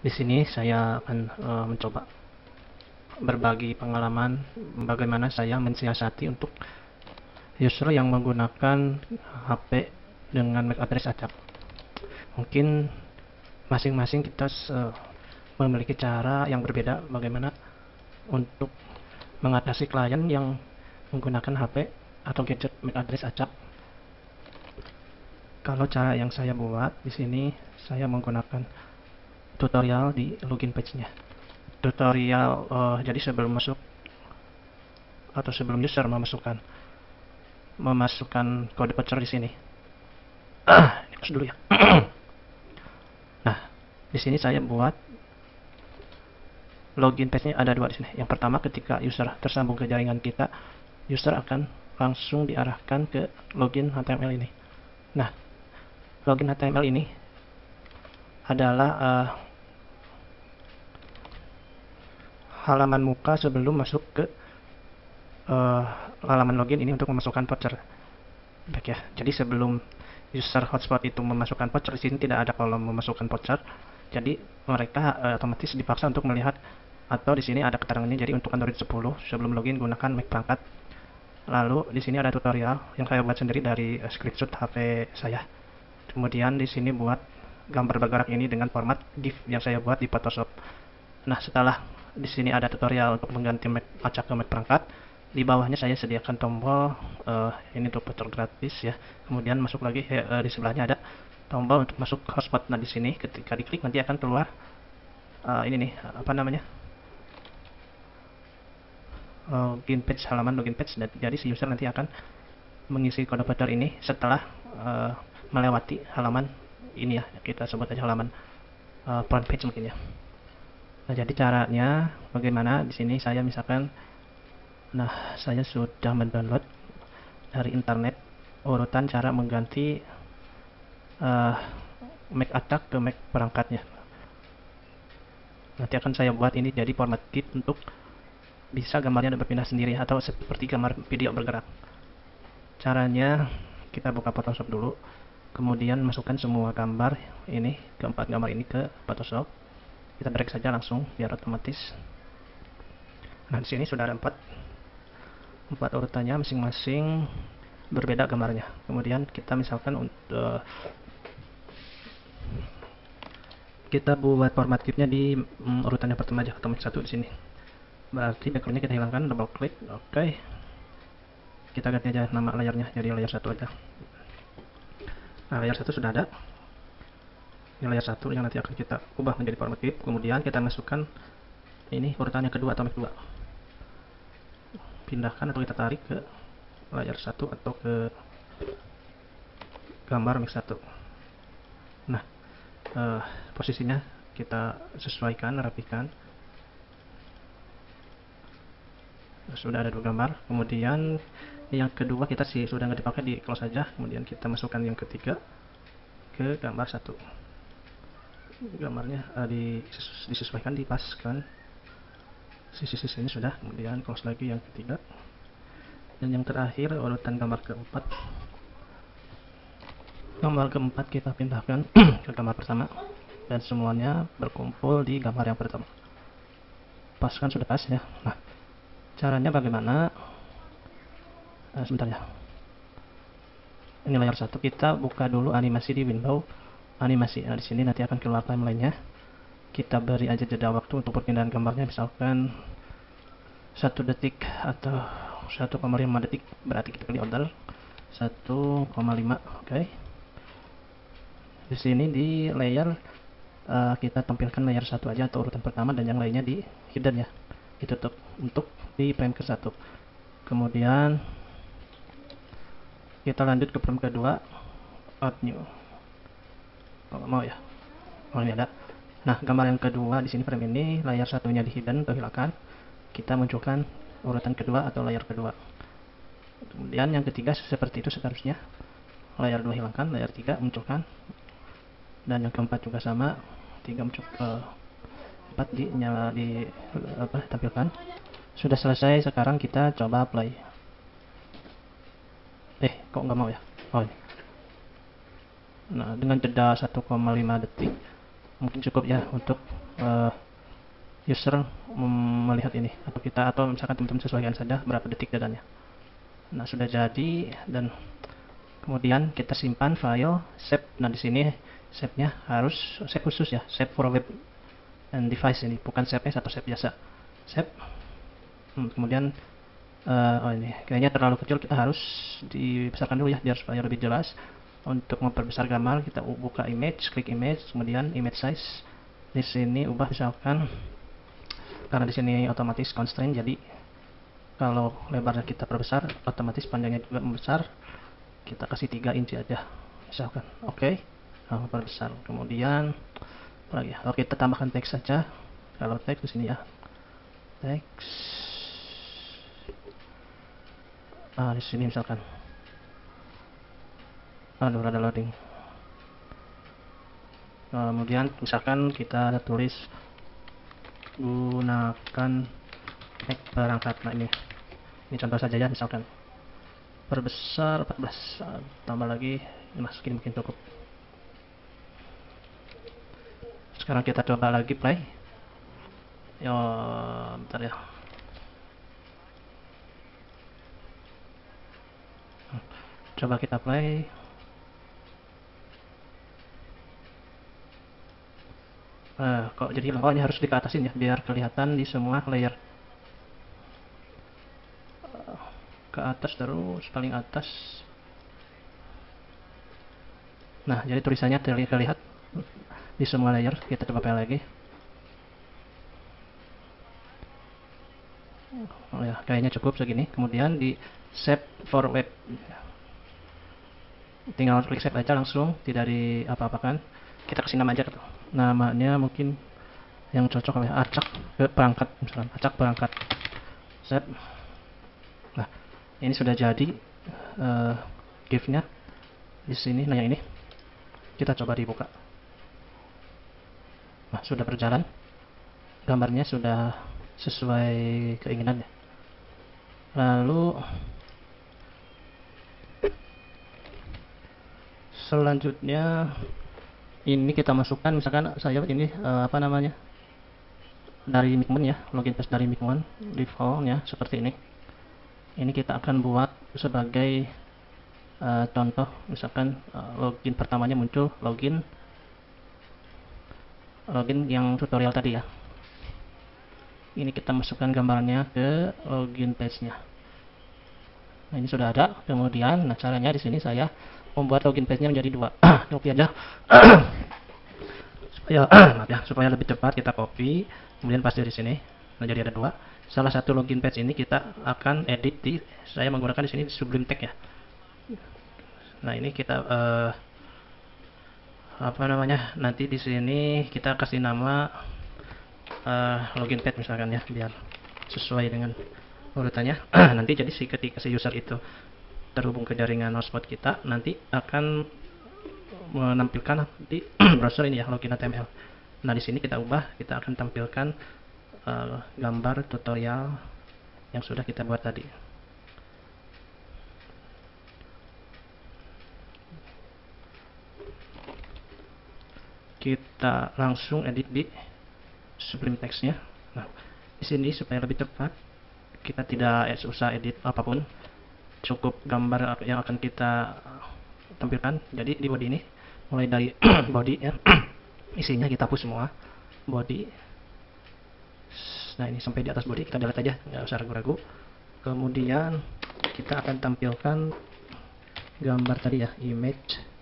Di sini saya akan mencoba berbagi pengalaman bagaimana saya mensiasati untuk user yang menggunakan HP dengan MAC address acak. Mungkin masing-masing kita memiliki cara yang berbeda bagaimana untuk mengatasi klien yang menggunakan HP atau gadget MAC address acak. Kalau cara yang saya buat di sini, saya menggunakan tutorial di login page-nya. Tutorial jadi sebelum masuk atau sebelum user memasukkan kode voucher di sini. Ini dulu ya. Nah, di sini saya buat login page-nya ada dua di sini. Yang pertama, ketika user tersambung ke jaringan kita, user akan langsung diarahkan ke login HTML ini. Nah, login HTML ini adalah halaman muka sebelum masuk ke halaman login ini untuk memasukkan voucher. Baik ya. Jadi sebelum user hotspot itu memasukkan voucher, di sini tidak ada kolom memasukkan voucher. Jadi mereka otomatis dipaksa untuk melihat, atau di sini ada keterangannya, jadi untuk Android 10 sebelum login gunakan Mac perangkat. Lalu di sini ada tutorial yang saya buat sendiri dari screenshot HP saya. Kemudian di sini buat gambar bergerak ini dengan format GIF yang saya buat di Photoshop. Nah, setelah di sini ada tutorial untuk mengganti Mac acak ke Mac perangkat, di bawahnya saya sediakan tombol ini untuk voucher gratis ya. Kemudian masuk lagi di sebelahnya ada tombol untuk masuk hotspot. Nah, di sini ketika diklik nanti akan keluar ini nih, apa namanya, login page, halaman login page. Jadi si user nanti akan mengisi kode voucher ini setelah melewati halaman ini ya, kita sebut aja halaman front page mungkin ya. Nah, jadi caranya bagaimana di sini saya misalkan, nah, saya sudah mendownload dari internet urutan cara mengganti Mac acak ke Mac perangkatnya. Nanti akan saya buat ini jadi format GIF untuk bisa gambarnya berpindah sendiri atau seperti gambar video bergerak. Caranya kita buka Photoshop dulu, kemudian masukkan semua gambar ini, keempat gambar ini ke Photoshop. Kita drag saja langsung biar otomatis. Nah, di sini sudah ada empat urutannya, masing-masing berbeda gambarnya. Kemudian kita misalkan untuk kita buat format GIF-nya di urutan yang pertama aja, atau satu di sini. Berarti background-nya kita hilangkan, double klik, oke. Kita ganti aja nama layarnya jadi layar 1 aja. Nah, layar 1 sudah ada. Ini layar 1 yang nanti akan kita ubah menjadi format GIF. Kemudian kita masukkan ini urutan yang kedua atau Mac 2. Pindahkan atau kita tarik ke layar 1 atau ke gambar Mac 1. Nah, posisinya kita sesuaikan, rapikan. Sudah ada dua gambar. Kemudian yang kedua kita sudah nggak dipakai, di close saja. Kemudian kita masukkan yang ketiga ke gambar 1. Gambarnya disesuaikan, dipaskan sisi-sisi ini sudah. Kemudian close lagi yang ketiga, dan yang terakhir urutan gambar keempat. Gambar keempat kita pindahkan ke gambar pertama, dan semuanya berkumpul di gambar yang pertama. Pas kan, sudah pas ya. Nah, caranya bagaimana? Sebentar ya. Ini layar 1, kita buka dulu animasi di window animasi. Nah, di sini nanti akan keluar timelinenya. Kita beri aja jeda waktu untuk perpindahan gambarnya, misalkan 1 detik atau 1,5 detik, berarti kita pilih order 1,5. Oke. Di sini di layer kita tampilkan layar 1 aja atau urutan pertama, dan yang lainnya di hidden ya, ditutup untuk di frame ke 1. Kemudian kita lanjut ke frame kedua, add new. Mau ya? Oh, ini ada. Nah, gambar yang kedua di sini, frame ini layar satunya di hidden atau hilangkan. Kita munculkan urutan kedua atau layar kedua. Kemudian yang ketiga seperti itu seterusnya. Layar 2 hilangkan, layar 3 munculkan. Dan yang keempat juga sama, 3 muncul, 4 tampilkan. Sudah selesai, sekarang kita coba play. Kok nggak mau ya? Oh, ini. Nah, dengan jeda 1,5 detik mungkin cukup ya untuk user melihat ini, atau misalkan teman-teman sesuaikan saja berapa detik datanya. Nah, sudah jadi, dan kemudian kita simpan file save. Nah, di sini save-nya harus save khusus ya, save for web and device, ini bukan save as atau save biasa. Save. Kemudian ini kayaknya terlalu kecil, kita harus dibesarkan dulu ya biar supaya lebih jelas. Untuk memperbesar gambar, kita buka image, klik image, kemudian image size. Di sini ubah misalkan, karena di sini otomatis constraint, jadi kalau lebarnya kita perbesar, otomatis panjangnya juga membesar. Kita kasih 3 inci aja misalkan. Oke. Nah, perbesar. Kemudian apa lagi ya? Oke, kita tambahkan teks saja. Kalau teks di sini ya. Teks. Di sini misalkan. Aduh, ada loading. Kemudian misalkan kita tulis gunakan tag perangkat. Nah, ini contoh saja ya, misalkan perbesar 14, tambah lagi, masukin mungkin cukup. Sekarang kita coba lagi play. Bentar ya. Coba kita play. Kok jadi hilang? Ini harus dikeatasin ya, biar kelihatan di semua layer. Ke atas terus, paling atas. Nah, jadi tulisannya terlihat di semua layer. Kita coba play lagi. Ya, kayaknya cukup segini. Kemudian di save for web. Tinggal klik save aja langsung, tidak di apa-apakan. Kita kasih nama aja tuh. Namanya mungkin yang cocok ya, acak perangkat misalkan, acak perangkat. Save. Nah, ini sudah jadi GIF-nya di sini. Nah, yang ini kita coba dibuka. Nah, sudah berjalan. Gambarnya sudah sesuai keinginannya. Lalu selanjutnya ini kita masukkan, misalkan saya ini dari Micmon ya, login page dari Micmon, defaultnya seperti ini. Ini kita akan buat sebagai contoh, misalkan login pertamanya muncul login yang tutorial tadi ya. Ini kita masukkan gambarnya ke login page-nya. Nah, ini sudah ada. Kemudian, nah caranya di sini saya membuat login page-nya menjadi 2. Copy aja. supaya lebih cepat kita copy, kemudian paste di sini. Nah, jadi ada 2. Salah satu login page ini kita akan edit saya menggunakan di sini Sublime Text ya. Nah, ini kita nanti di sini kita kasih nama login page misalkan ya, biar sesuai dengan urutannya. Nanti jadi ketika si user itu terhubung ke jaringan hotspot kita, nanti akan menampilkan di browser ini ya, login HTML. Nah, di sini kita ubah, kita akan tampilkan gambar tutorial yang sudah kita buat tadi. Kita langsung edit di Sublime Text-nya. Nah, di sini supaya lebih cepat, kita tidak usah edit apapun, cukup gambar yang akan kita tampilkan. Jadi di body ini, mulai dari body ya, isinya kita hapus semua body. Nah, ini sampai di atas body kita delete aja, nggak usah ragu-ragu. Kemudian kita akan tampilkan gambar tadi ya, image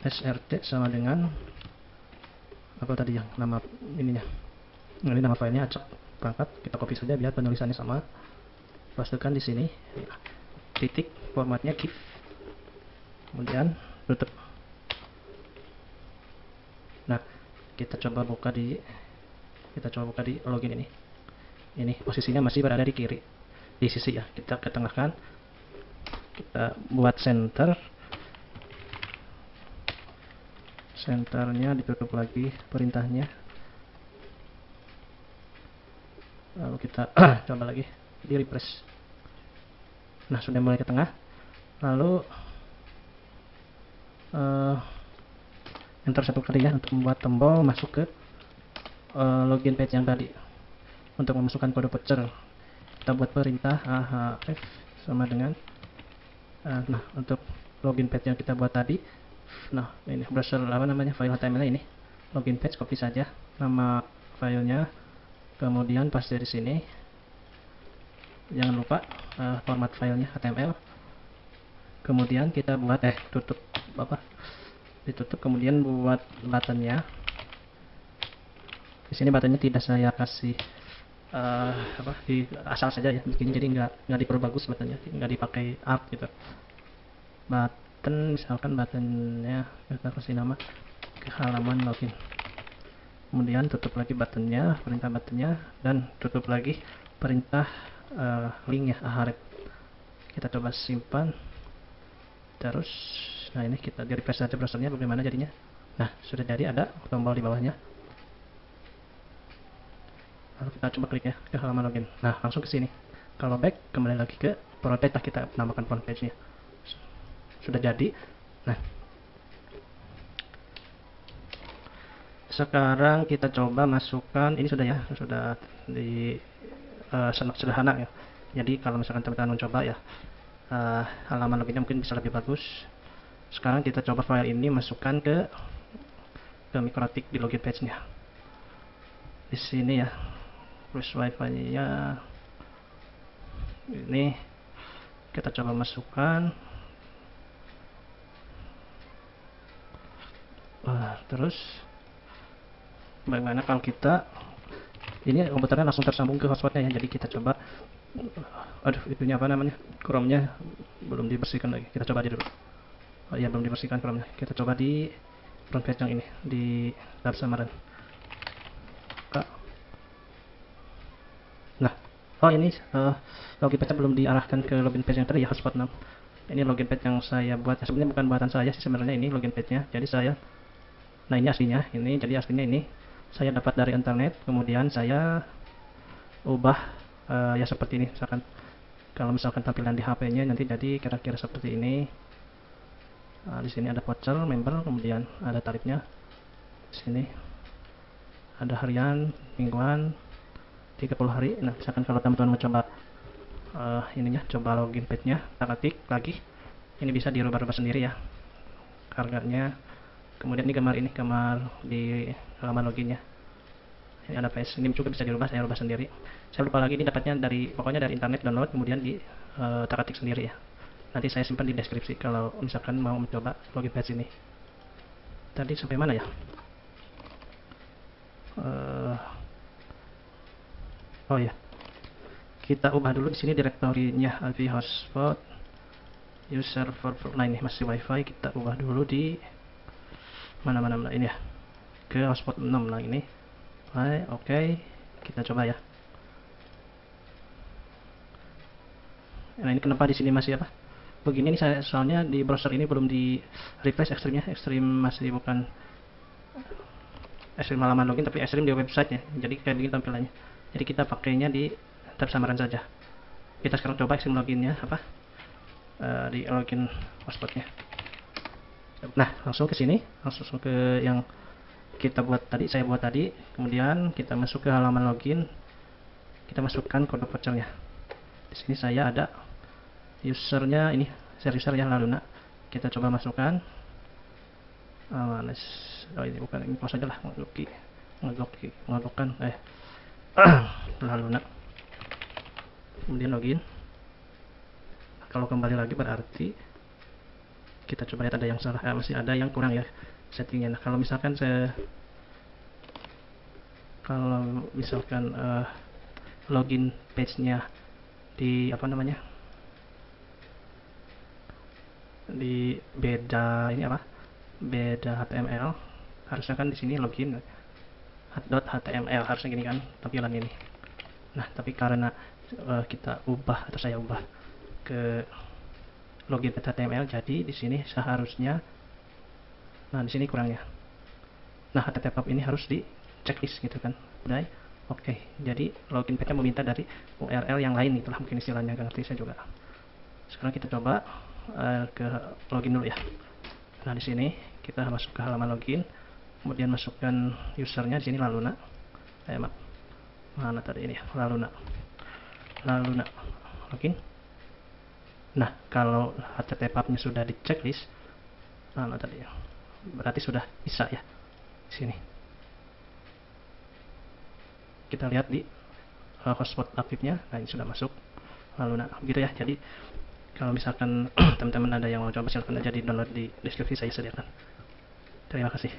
srt sama dengan apa tadi yang nama ininya. Ini nama filenya acak perangkat. Kita copy saja biar penulisannya sama. Pastekan di sini. Titik, formatnya GIF. Kemudian tutup. Nah, kita coba buka di login ini. Ini posisinya masih berada di kiri, di sisi ya. Kita ketengahkan. Kita buat center. Senternya ditutup lagi perintahnya. Lalu kita coba lagi di refresh. Nah, sudah mulai ke tengah. Lalu enter satu kali ya untuk membuat tombol masuk ke login page yang tadi. Untuk memasukkan kode voucher, kita buat perintah ahf sama dengan nah, untuk login page yang kita buat tadi, nah ini browser apa namanya, file HTML ini login page, copy saja nama filenya, kemudian paste di sini. Jangan lupa format filenya HTML. Kemudian kita buat tutup ditutup, kemudian buat buttonnya. Di sini buttonnya tidak saya kasih di asal saja ya bikinnya, jadi nggak diperbagus buttonnya, nggak dipakai art gitu. Button misalkan buttonnya kita kasih nama ke halaman login, kemudian tutup lagi buttonnya, perintah buttonnya, dan tutup lagi perintah linknya ahref. Kita coba simpan terus. Nah ini kita di refresh saja browsernya bagaimana jadinya. Nah sudah jadi, ada tombol di bawahnya, lalu kita coba klik ya ke halaman login. Nah langsung ke sini. Kalau back kembali lagi ke front page, kita namakan front page nya. Sudah jadi. Nah sekarang kita coba masukkan, ini sudah ya, sudah di sangat sederhana ya. Jadi kalau misalkan teman-teman mencoba ya, halaman loginnya mungkin bisa lebih bagus. Sekarang kita coba file ini masukkan ke Mikrotik di login page-nya. Di sini ya, plus wifi-nya ini kita coba masukkan. Terus bagaimana kalau kita ini komputernya langsung tersambung ke hotspotnya ya. Jadi kita coba, itunya apa namanya, Chrome-nya belum dibersihkan lagi. Kita coba aja dulu. Oh iya, belum dibersihkan Chrome-nya. Kita coba di front page yang ini, di tab samaran. Nah, ini login page belum diarahkan ke login page yang tadi ya, hotspot 6. Ini login page yang saya buat ya, sebenarnya bukan buatan saya sih sebenarnya, ini login page-nya. Jadi saya, nah ini aslinya, jadi aslinya ini saya dapat dari internet, kemudian saya ubah ya seperti ini. Misalkan kalau misalkan tampilan di HP-nya nanti jadi kira-kira seperti ini. Di sini ada voucher, member, kemudian ada tarifnya. Di sini ada harian, mingguan, 30 hari. Nah, misalkan kalau teman-teman mau coba ininya, coba login page-nya, kita ketik lagi. Ini bisa dirubah-rubah sendiri ya harganya. Kemudian ini gambar di halaman loginnya. Ini ada PS, ini juga bisa dirubah, saya rubah sendiri. Saya lupa lagi, ini dapatnya pokoknya dari internet, download, kemudian di ketik sendiri ya. Nanti saya simpan di deskripsi kalau misalkan mau mencoba login page ini. Tadi sampai mana ya? Oh ya, kita ubah dulu di sini direktorinya, IP hotspot, user server. Nah ini masih wifi, kita ubah dulu di mana ini ya, ke hotspot 6 lah ini. Oke, kita coba ya. Nah ini kenapa di sini masih begini, ini saya soalnya di browser ini belum di refresh ekstrimnya. Ekstrim masih bukan ekstrim halaman login, tapi ekstrim di website ya. Jadi kayak begini tampilannya. Jadi kita pakainya di tab samaran saja. Kita sekarang coba ekstrim loginnya di login hotspotnya. Nah langsung ke sini, langsung ke yang saya buat tadi. Kemudian kita masuk ke halaman login, kita masukkan kode vouchernya. Di sini saya ada usernya, ini share user ya, Laluna. Kita coba masukkan. Ini bukan, ini close aja lah, ngelogkan Laluna. Kemudian login. Kalau kembali lagi berarti kita coba lihat ada yang salah, masih ada yang kurang ya settingnya. Nah kalau misalkan login page-nya di di beda HTML, harusnya kan di sini login .html, harusnya gini kan tampilan ini. Nah tapi karena saya ubah ke login .html, jadi di sini seharusnya, nah di sini kurangnya. Nah HTTP ini harus di checklist gitu kan. Oke, jadi login page-nya meminta dari URL yang lain, itulah mungkin istilahnya, nggak ngerti saya juga. Sekarang kita coba ke login dulu ya. Nah di sini kita masuk ke halaman login, kemudian masukkan usernya di sini Laluna. maaf, mana tadi ini ya, lalu nak login. Nah, kalau HTTP pubnya sudah di checklist, mana tadi ya, berarti sudah bisa ya. Di sini kita lihat di hotspot aktifnya. Nah, ini sudah masuk lalu nah gitu ya. Jadi kalau misalkan teman-teman ada yang mau coba, silahkan aja di download, di deskripsi saya sediakan. Terima kasih.